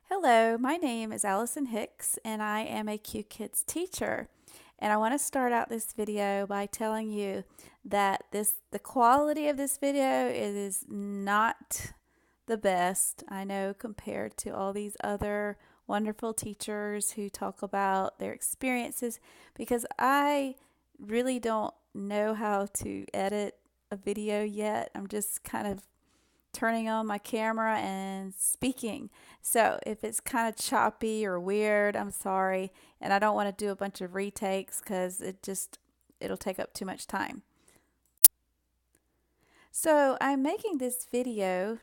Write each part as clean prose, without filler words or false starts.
Hello, my name is Allison Hicks and I am a Qkids teacher. And I want to start out this video by telling you that the quality of this video is not the best, I know, compared to all these other wonderful teachers who talk about their experiences, because I really don't know how to edit a video yet. I'm just kind of turning on my camera and speaking. So if it's kind of choppy or weird, I'm sorry. And I don't want to do a bunch of retakes because it'll take up too much time. So I'm making this video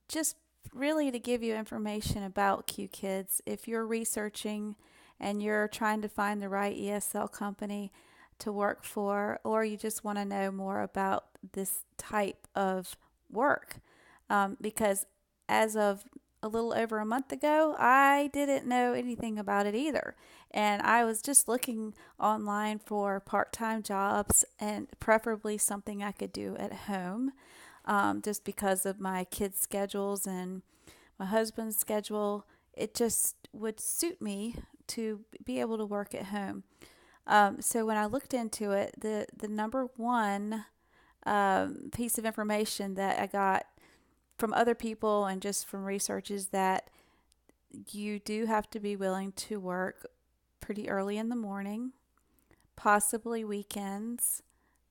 just really to give you information about Qkids. If you're researching and you're trying to find the right ESL company to work for, or you just want to know more about this type of work, because as of a little over a month ago, I didn't know anything about it either. And I was just looking online for part time jobs and preferably something I could do at home, just because of my kids' schedules and my husband's schedule. It just would suit me to be able to work at home. So when I looked into it, the number one piece of information that I got from other people and just from research is that you do have to be willing to work pretty early in the morning, possibly weekends,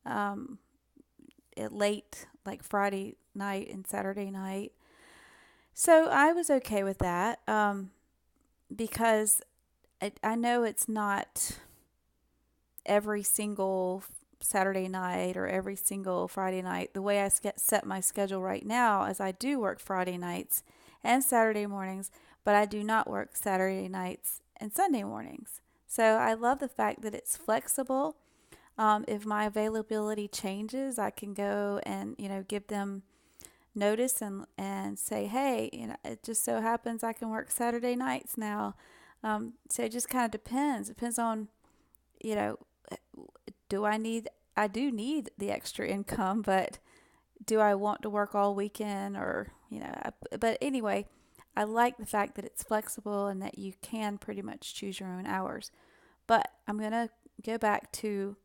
um, at late, like Friday night and Saturday night. So I was okay with that, because I know it's not every single Saturday night or every single Friday night. The way I set my schedule right now is I do work Friday nights and Saturday mornings, but I do not work Saturday nights and Sunday mornings. So I love the fact that it's flexible. If my availability changes, I can go and give them notice and say, hey, it just so happens I can work Saturday nights now. So it just kind of depends. It depends on you know I do need the extra income, but do I want to work all weekend but anyway, I like the fact that it's flexible and that you can pretty much choose your own hours. But I'm going to go back to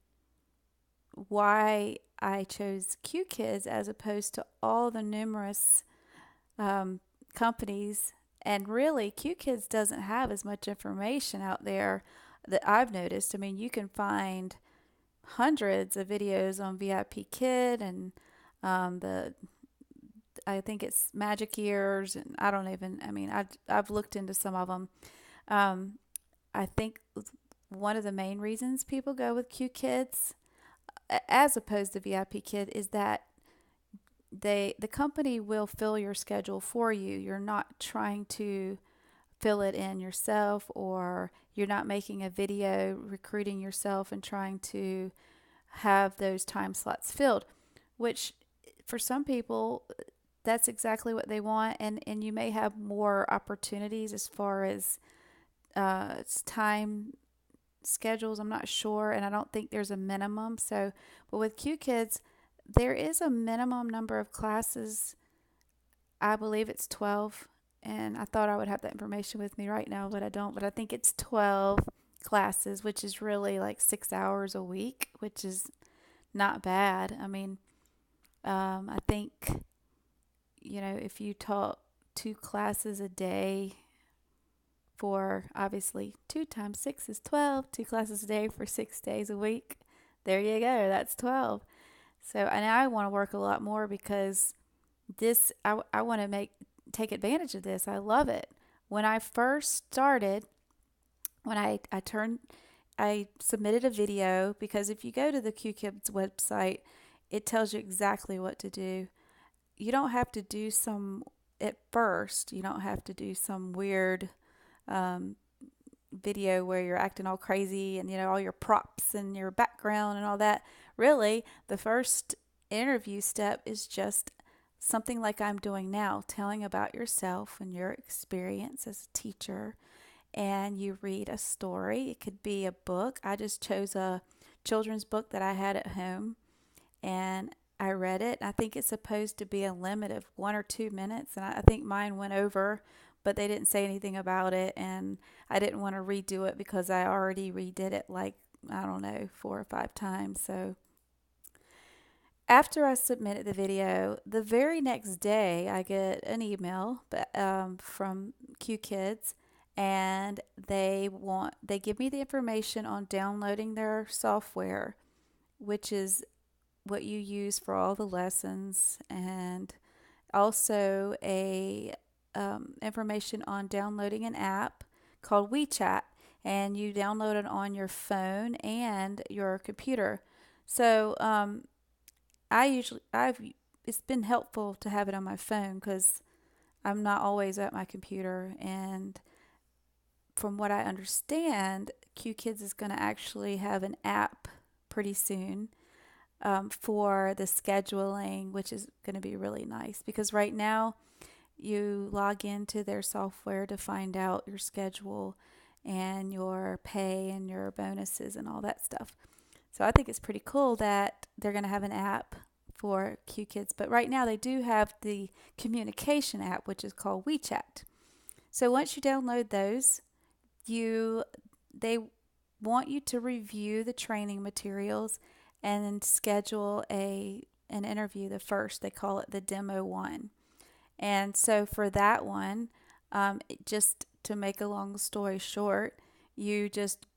why I chose Qkids as opposed to all the numerous companies. And really, Qkids doesn't have as much information out there that I've noticed. I mean, you can find hundreds of videos on VIP Kid and the I think it's Magic Ears, and I've looked into some of them. Um, I think one of the main reasons people go with Qkids as opposed to VIP Kid is that the company will fill your schedule for you. You're not trying to fill it in yourself, or you're not making a video recruiting yourself and trying to have those time slots filled, which for some people that's exactly what they want, and you may have more opportunities as far as time schedules. I'm not sure, and I don't think there's a minimum. So, but with Qkids, there is a minimum number of classes. I believe it's 12, and I thought I would have that information with me right now, but I don't. But I think it's 12 classes, which is really like 6 hours a week, which is not bad. I mean, I think, if you taught two classes a day for obviously 2 times 6 is 12, two classes a day for 6 days a week, there you go, that's 12. So, and I want to work a lot more because I want to take advantage of this. I love it. When I first started, when I submitted a video, because if you go to the Qkids website, it tells you exactly what to do. You don't have to do at first, you don't have to do some weird um, video where you're acting all crazy and, all your props and your background and all that. Really, the first interview step is just something like I'm doing now, telling about yourself and your experience as a teacher. And you read a story. It could be a book. I just chose a children's book that I had at home, and I read it. I think it's supposed to be a limit of 1 or 2 minutes, and I think mine went over, but they didn't say anything about it, and I didn't want to redo it because I already redid it like, I don't know, 4 or 5 times. So after I submitted the video, the very next day I get an email from Qkids, and they give me the information on downloading their software, which is what you use for all the lessons, and also a information on downloading an app called WeChat, and you download it on your phone and your computer. So I've it's been helpful to have it on my phone because I'm not always at my computer. And from what I understand, QKids is going to actually have an app pretty soon for the scheduling, which is going to be really nice because right now you log into their software to find out your schedule and your pay and your bonuses and all that stuff. So I think it's pretty cool that they're going to have an app for Qkids. But right now they do have the communication app, which is called WeChat. So once you download those, they want you to review the training materials and schedule an interview. The first, they call it the demo one. And so for that one, just to make a long story short, you just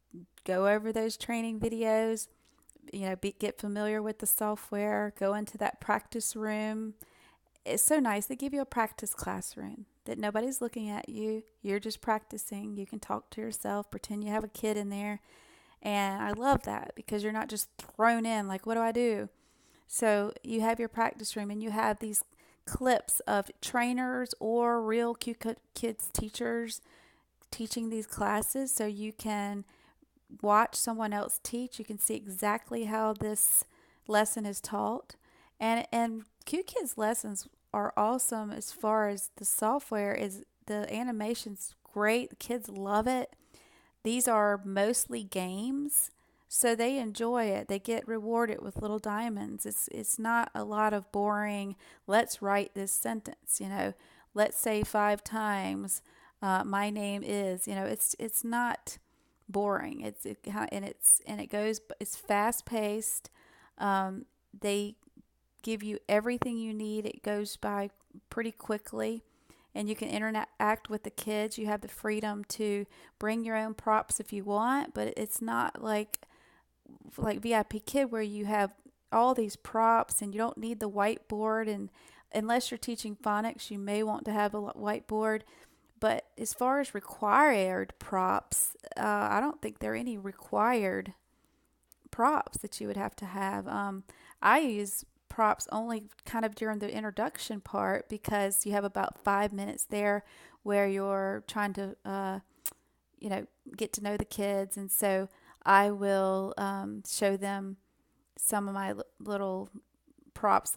go over those training videos, get familiar with the software, go into that practice room. It's so nice. They give you a practice classroom that nobody's looking at you. You're just practicing. You can talk to yourself, pretend you have a kid in there. And I love that because you're not just thrown in like, what do I do? So you have your practice room and you have these clips of trainers or real Qkids teachers teaching these classes, so you can watch someone else teach. You can see exactly how this lesson is taught. And Qkids lessons are awesome as far as the software is. The animation's great. The kids love it. These are mostly games, so they enjoy it. They get rewarded with little diamonds. It's not a lot of boring, let's write this sentence, let's say 5 times, my name is, it's not boring. It's fast paced. They give you everything you need. It goes by pretty quickly, and you can interact with the kids. You have the freedom to bring your own props if you want, but it's not like VIP Kid where you have all these props and you don't need the whiteboard. And unless you're teaching phonics, you may want to have a whiteboard. But as far as required props, I don't think there are any required props that you would have to have. I use props only kind of during the introduction part because you have about 5 minutes there where you're trying to, get to know the kids. And so I will show them some of my little props,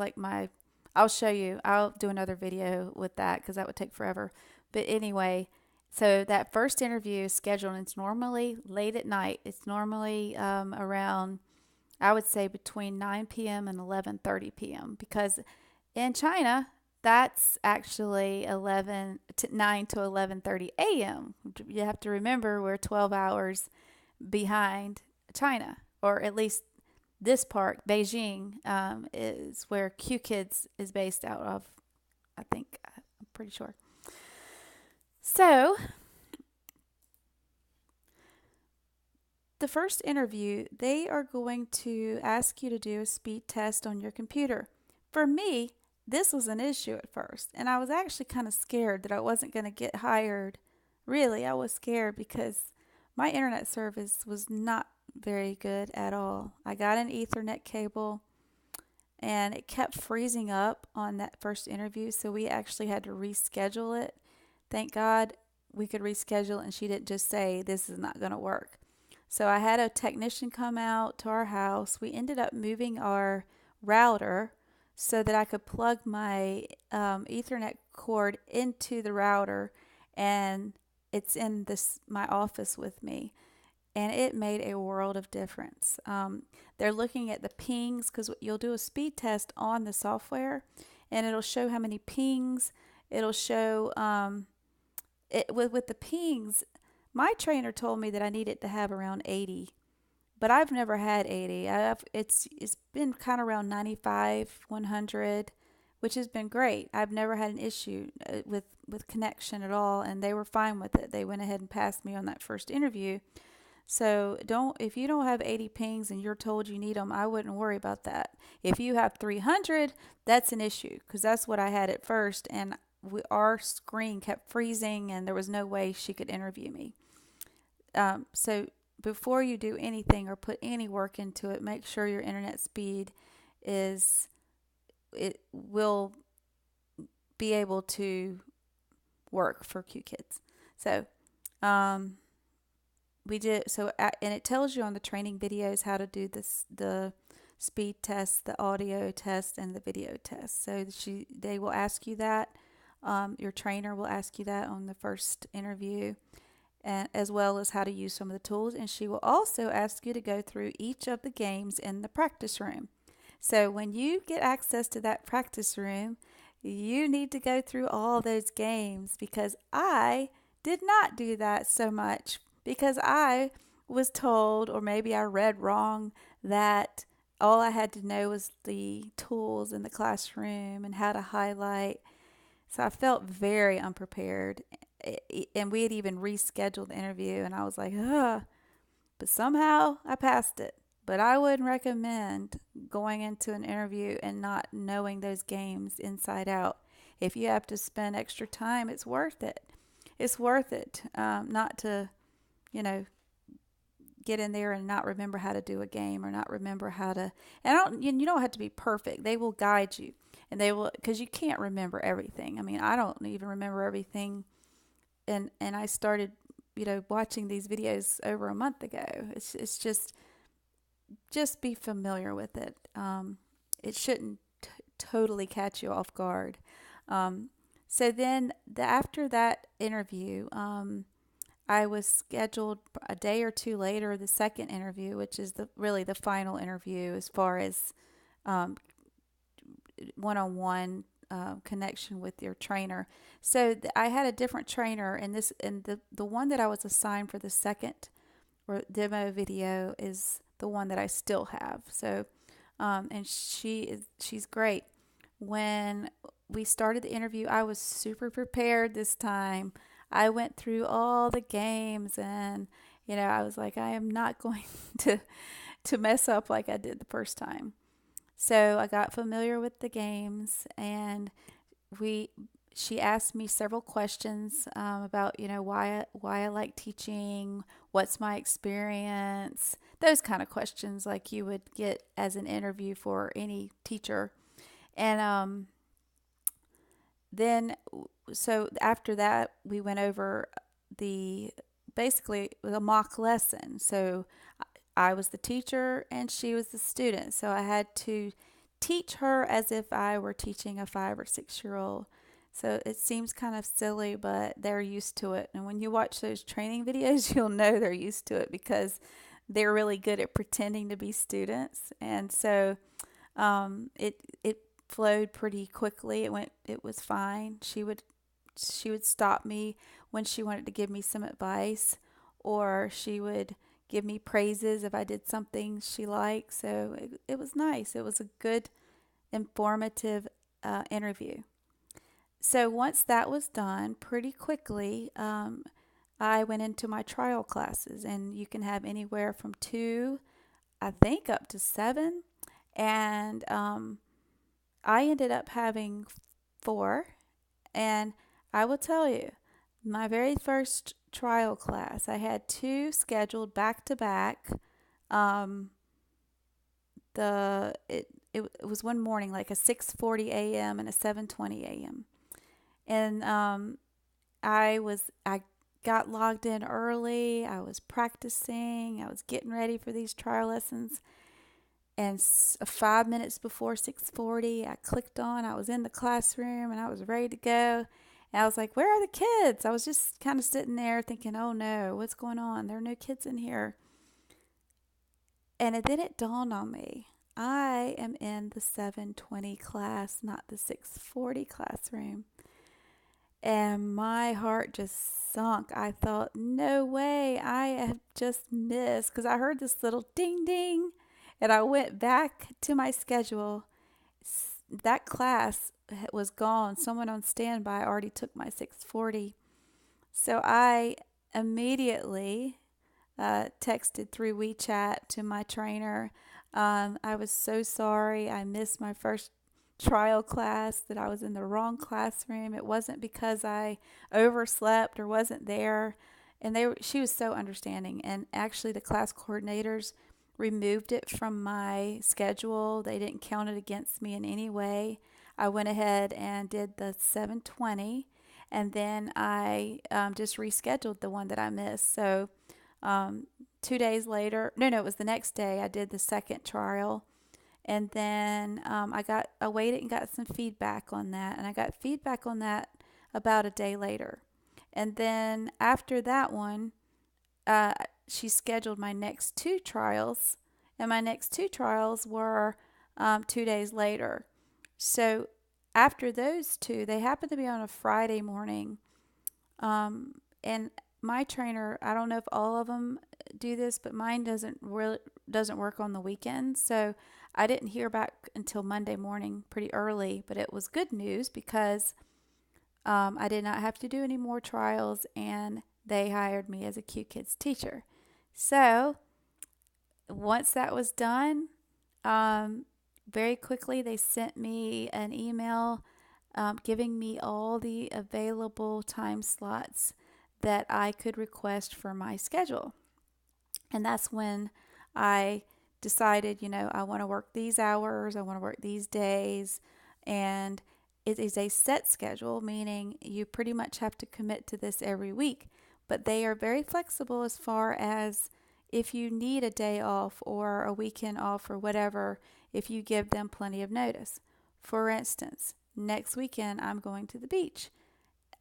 I'll show you. I'll do another video with that because that would take forever. But anyway, so that first interview is scheduled, and it's normally late at night. It's normally around, I would say, between 9 p.m. and 11:30 p.m. because in China, that's actually 9 to 11:30 a.m. You have to remember we're 12 hours behind China, or at least this part, Beijing, is where Qkids is based out of, I think. I'm pretty sure. So the first interview, they are going to ask you to do a speed test on your computer. For me, this was an issue at first, and I was actually kind of scared that I wasn't going to get hired. Really, I was scared because my internet service was not very good at all. I got an Ethernet cable, and it kept freezing up on that first interview, so we actually had to reschedule it. Thank God we could reschedule, and she didn't just say, this is not going to work. So I had a technician come out to our house. We ended up moving our router so that I could plug my Ethernet cord into the router, and it's in my office with me. And it made a world of difference. They're looking at the pings because you'll do a speed test on the software, and it'll show how many pings. It'll show with the pings, my trainer told me that I needed to have around 80, but I've never had 80. It's been kind of around 95, 100, which has been great. I've never had an issue with connection at all, and they were fine with it. They went ahead and passed me on that first interview. So don't if you don't have 80 pings and you're told you need them, I wouldn't worry about that. If you have 300, that's an issue because that's what I had at first, and our screen kept freezing, and there was no way she could interview me. So before you do anything or put any work into it, make sure your internet speed is it will be able to work for Qkids. So we did so, and it tells you on the training videos how to do the speed test, the audio test, and the video test. So they will ask you that. Your trainer will ask you that on the first interview, and as well as how to use some of the tools. And she will also ask you to go through each of the games in the practice room. So when you get access to that practice room, you need to go through all those games, because I did not do that so much, because I was told, or maybe I read wrong, that all I had to know was the tools in the classroom and how to highlight. So I felt very unprepared. And we had even rescheduled the interview, and I was like, ugh. But somehow I passed it. But I wouldn't recommend going into an interview and not knowing those games inside out. If you have to spend extra time, it's worth it. It's worth it not to, you know, get in there and not remember how to do a game, or not remember how to. And you don't have to be perfect. They will guide you, and they will, because you can't remember everything. I mean, I don't even remember everything, and I started, watching these videos over a month ago. It's just be familiar with it. It shouldn't totally catch you off guard. So then after that interview, I was scheduled a day or two later, the second interview, which is really the final interview as far as one-on-one connection with your trainer. So I had a different trainer, and the one that I was assigned for the second or demo video is the one that I still have. So, and she's great. When we started the interview, I was super prepared this time. I went through all the games, and I was like, I am not going to mess up like I did the first time. So I got familiar with the games, and she asked me several questions about why I like teaching, what's my experience, those kind of questions like you would get as an interview for any teacher. And then so after that, we went over basically the mock lesson. So I was the teacher and she was the student. So I had to teach her as if I were teaching a 5 or 6-year-old. So it seems kind of silly, but they're used to it. And when you watch those training videos, you'll know they're used to it, because they're really good at pretending to be students. And so it flowed pretty quickly. It was fine. She would stop me when she wanted to give me some advice, or she would give me praises if I did something she liked. So it was nice. It was a good, informative interview. So once that was done, pretty quickly, I went into my trial classes, and you can have anywhere from 2, I think, up to 7. And I ended up having 4. And I will tell you, my very first trial class, I had 2 scheduled back to back. It was one morning, like a 6:40 a.m. and a 7:20 a.m. And I got logged in early. I was practicing. I was getting ready for these trial lessons. And 5 minutes before 6:40, I clicked on. I was in the classroom, and I was ready to go. And I was like, where are the kids? I was just kind of sitting there thinking, oh no, what's going on? There are no kids in here. And then it dawned on me, I am in the 7:20 class, not the 6:40 classroom. And my heart just sunk. I thought, no way, I have just missed, because I heard this little ding ding. And I went back to my schedule. That class was gone. Someone on standby already took my 640. So I immediately texted through WeChat to my trainer. I was so sorry. I missed my first trial class, that I was in the wrong classroom. It wasn't because I overslept or wasn't there. And she was so understanding. And actually, the class coordinators removed it from my schedule. They didn't count it against me in any way. I went ahead and did the 720, and then I just rescheduled the one that I missed. So 2 days later, no, it was the next day, I did the second trial. And then I waited and got some feedback on that. And I got feedback on that about a day later. And then after that one, uh, she scheduled my next two trials. And my next two trials were 2 days later. So after those two, they happened to be on a Friday morning. And my trainer, I don't know if all of them do this, but mine doesn't work on the weekends. So I didn't hear back until Monday morning, pretty early. But it was good news, because I did not have to do any more trials, and they hired me as a Qkids teacher. So once that was done, very quickly they sent me an email giving me all the available time slots that I could request for my schedule. And that's when I decided, I want to work these hours, I want to work these days. And it is a set schedule, meaning you pretty much have to commit to this every week. But they are very flexible as far as if you need a day off or a weekend off or whatever, if you give them plenty of notice. For instance, next weekend I'm going to the beach.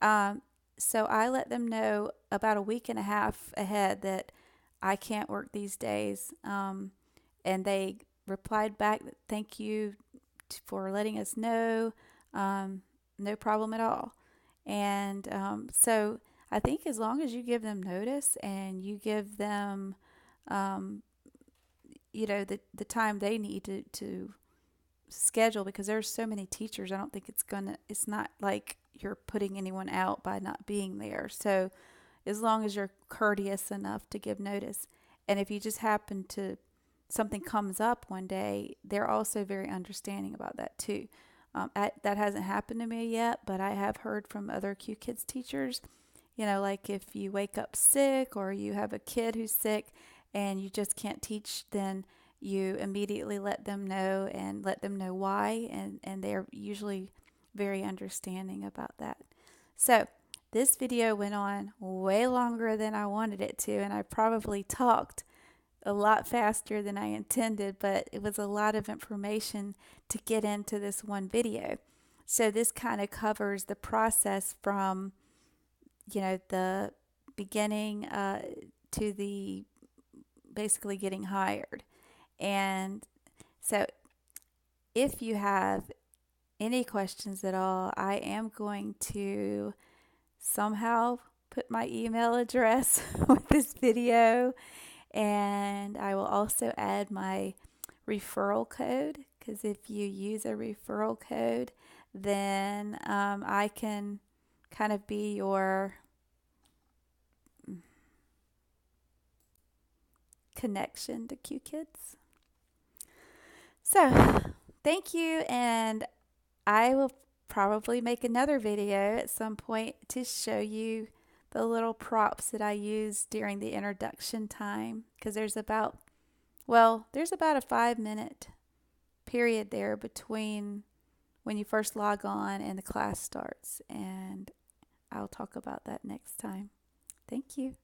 So I let them know about a week and a half ahead that I can't work these days. And they replied back, thank you for letting us know. No problem at all. And so I think as long as you give them notice and you give them, the time they need to schedule, because there's so many teachers, I don't think it's not like you're putting anyone out by not being there. So as long as you're courteous enough to give notice. And if you just happen to, something comes up one day, they're also very understanding about that too. That hasn't happened to me yet, but I have heard from other Qkids teachers, like if you wake up sick or you have a kid who's sick and you just can't teach, then you immediately let them know and let them know why. And they're usually very understanding about that. So this video went on way longer than I wanted it to, and I probably talked a lot faster than I intended, but it was a lot of information to get into this one video. So this kind of covers the process from, the beginning to the basically getting hired. And so if you have any questions at all, I am going to somehow put my email address with this video, and I will also add my referral code, because if you use a referral code, then I can kind of be your connection to Qkids. So thank you, and I will probably make another video at some point to show you the little props that I use during the introduction time, because there's about a 5-minute period there between when you first log on and the class starts, and I'll talk about that next time. Thank you.